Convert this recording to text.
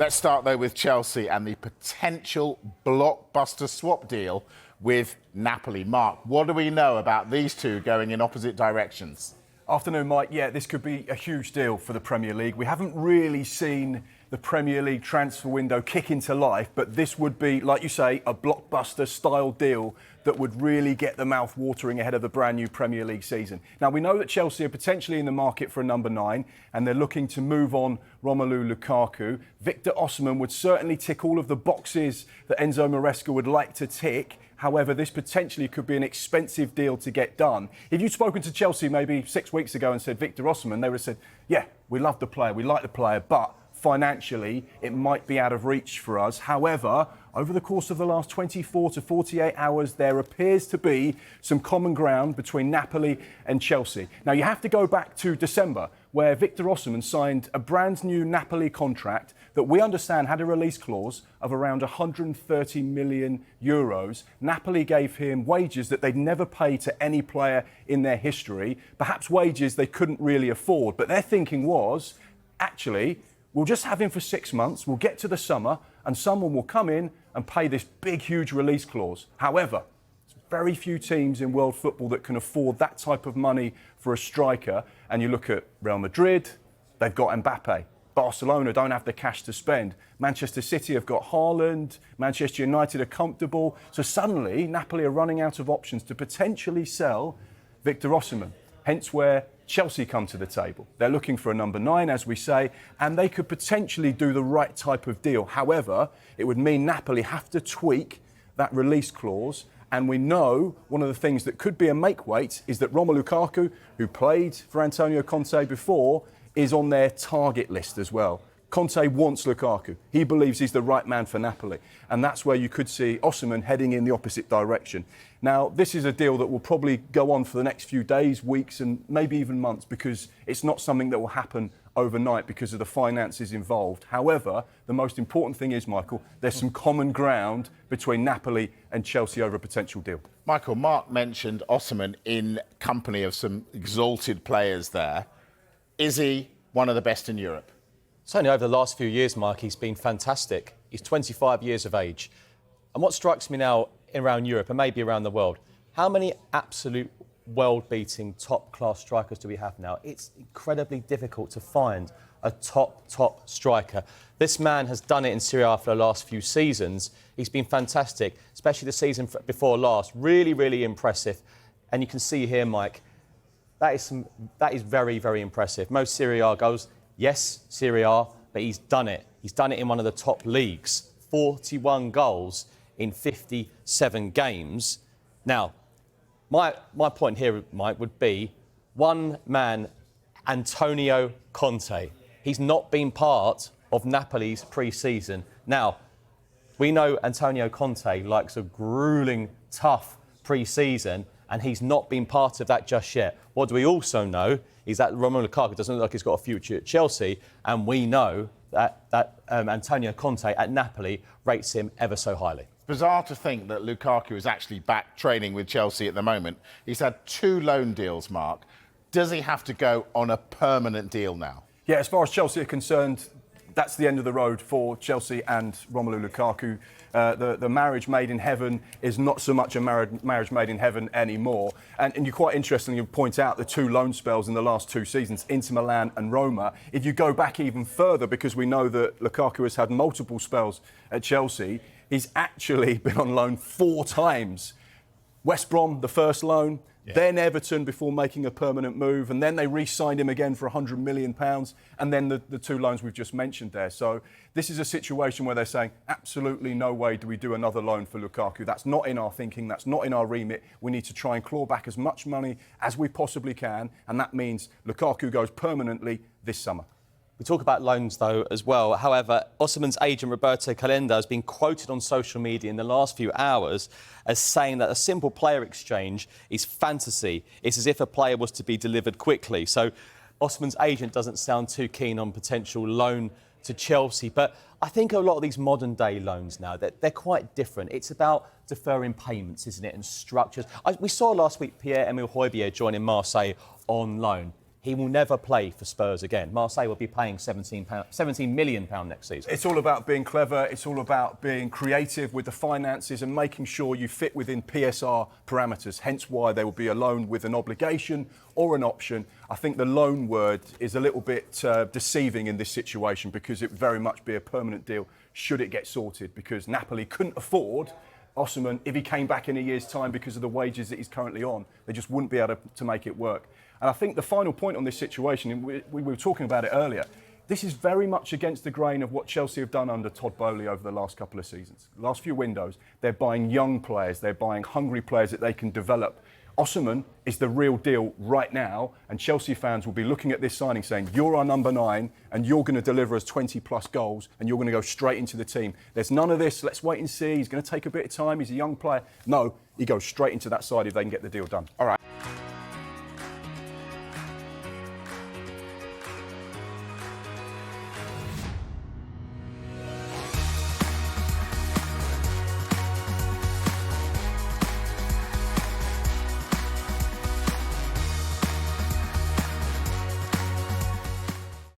Let's start, though, with Chelsea and the potential blockbuster swap deal with Napoli. Mark, what do we know about these two going in opposite directions? Afternoon, Mike. Yeah, this could be a huge deal for the Premier League. We haven't really seen the Premier League transfer window kick into life, but this would be, like you say, a blockbuster-style deal that would really get the mouth watering ahead of the brand new Premier League season. Now, we know that Chelsea are potentially in the market for a number 9, and they're looking to move on Romelu Lukaku. Victor Osimhen would certainly tick all of the boxes that Enzo Maresca would like to tick. However, this potentially could be an expensive deal to get done. If you'd spoken to Chelsea maybe 6 weeks ago and said Victor Osimhen, they would have said, yeah, we love the player, we like the player, but financially, it might be out of reach for us. However, over the course of the last 24 to 48 hours, there appears to be some common ground between Napoli and Chelsea. Now, you have to go back to December, where Victor Osimhen signed a brand new Napoli contract that we understand had a release clause of around 130 million euros. Napoli gave him wages that they'd never pay to any player in their history, perhaps wages they couldn't really afford. But their thinking was, actually, we'll just have him for 6 months, we'll get to the summer, and someone will come in and pay this big, huge release clause. However, there's very few teams in world football that can afford that type of money for a striker. And you look at Real Madrid, they've got Mbappe. Barcelona don't have the cash to spend. Manchester City have got Haaland. Manchester United are comfortable. So suddenly, Napoli are running out of options to potentially sell Victor Osimhen. Hence where Chelsea come to the table. They're looking for a number 9, as we say, and they could potentially do the right type of deal. However, it would mean Napoli have to tweak that release clause. And we know one of the things that could be a make-weight is that Romelu Lukaku, who played for Antonio Conte before, is on their target list as well. Conte wants Lukaku. He believes he's the right man for Napoli. And that's where you could see Osimhen heading in the opposite direction. Now, this is a deal that will probably go on for the next few days, weeks, and maybe even months, because it's not something that will happen overnight because of the finances involved. However, the most important thing is, Michael, there's some common ground between Napoli and Chelsea over a potential deal. Michael, Mark mentioned Osimhen in company of some exalted players there. Is he one of the best in Europe? Certainly over the last few years, Mike, he's been fantastic. He's 25 years of age. And what strikes me now around Europe and maybe around the world, how many absolute world-beating top-class strikers do we have now? It's incredibly difficult to find a top striker. This man has done it in Serie A for the last few seasons. He's been fantastic, especially the season before last. Really, really impressive. And you can see here, Mike, that is very, very impressive. Most Serie A goals, yes, Serie A, but he's done it. He's done it in one of the top leagues. 41 goals in 57 games. Now, my point here, Mike, would be one man, Antonio Conte. He's not been part of Napoli's pre-season. Now, we know Antonio Conte likes a gruelling, tough pre-season, and he's not been part of that just yet. What do we also know is that Romelu Lukaku doesn't look like he's got a future at Chelsea, and we know that Antonio Conte at Napoli rates him ever so highly. It's bizarre to think that Lukaku is actually back training with Chelsea at the moment. He's had 2 loan deals, Mark. Does he have to go on a permanent deal now? Yeah, as far as Chelsea are concerned, that's the end of the road for Chelsea and Romelu Lukaku. The marriage made in heaven is not so much a marriage made in heaven anymore. And you quite interestingly point out the 2 loan spells in the last 2 seasons, Inter Milan and Roma. If you go back even further, because we know that Lukaku has had multiple spells at Chelsea, he's actually been on loan 4 times. West Brom, the first loan, then Everton before making a permanent move, and then they re-signed him again for £100 million, and then the 2 loans we've just mentioned there. So this is a situation where they're saying, absolutely no way do we do another loan for Lukaku. That's not in our thinking, that's not in our remit. We need to try and claw back as much money as we possibly can, and that means Lukaku goes permanently this summer. We talk about loans, though, as well. However, Osimhen's agent, Roberto Calenda, has been quoted on social media in the last few hours as saying that a simple player exchange is fantasy. It's as if a player was to be delivered quickly. So Osimhen's agent doesn't sound too keen on potential loan to Chelsea. But I think a lot of these modern-day loans now, they're quite different. It's about deferring payments, isn't it, and structures. We saw last week Pierre-Emile Højbjerg joining Marseille on loan. he will never play for Spurs again. Marseille will be paying £17 million next season. It's all about being clever. It's all about being creative with the finances and making sure you fit within PSR parameters, hence why there will be a loan with an obligation or an option. I think the loan word is a little bit deceiving in this situation because it would very much be a permanent deal should it get sorted, because Napoli couldn't afford Osimhen if he came back in a year's time because of the wages that he's currently on. They just wouldn't be able to make it work. And I think the final point on this situation, and we were talking about it earlier, this is very much against the grain of what Chelsea have done under Todd Boehly over the last couple of seasons. Last few windows, they're buying young players, they're buying hungry players that they can develop. Osimhen is the real deal right now, and Chelsea fans will be looking at this signing saying, you're our number 9 and you're going to deliver us 20 plus goals and you're going to go straight into the team. There's none of this, let's wait and see, he's going to take a bit of time, he's a young player. No, he goes straight into that side if they can get the deal done. All right.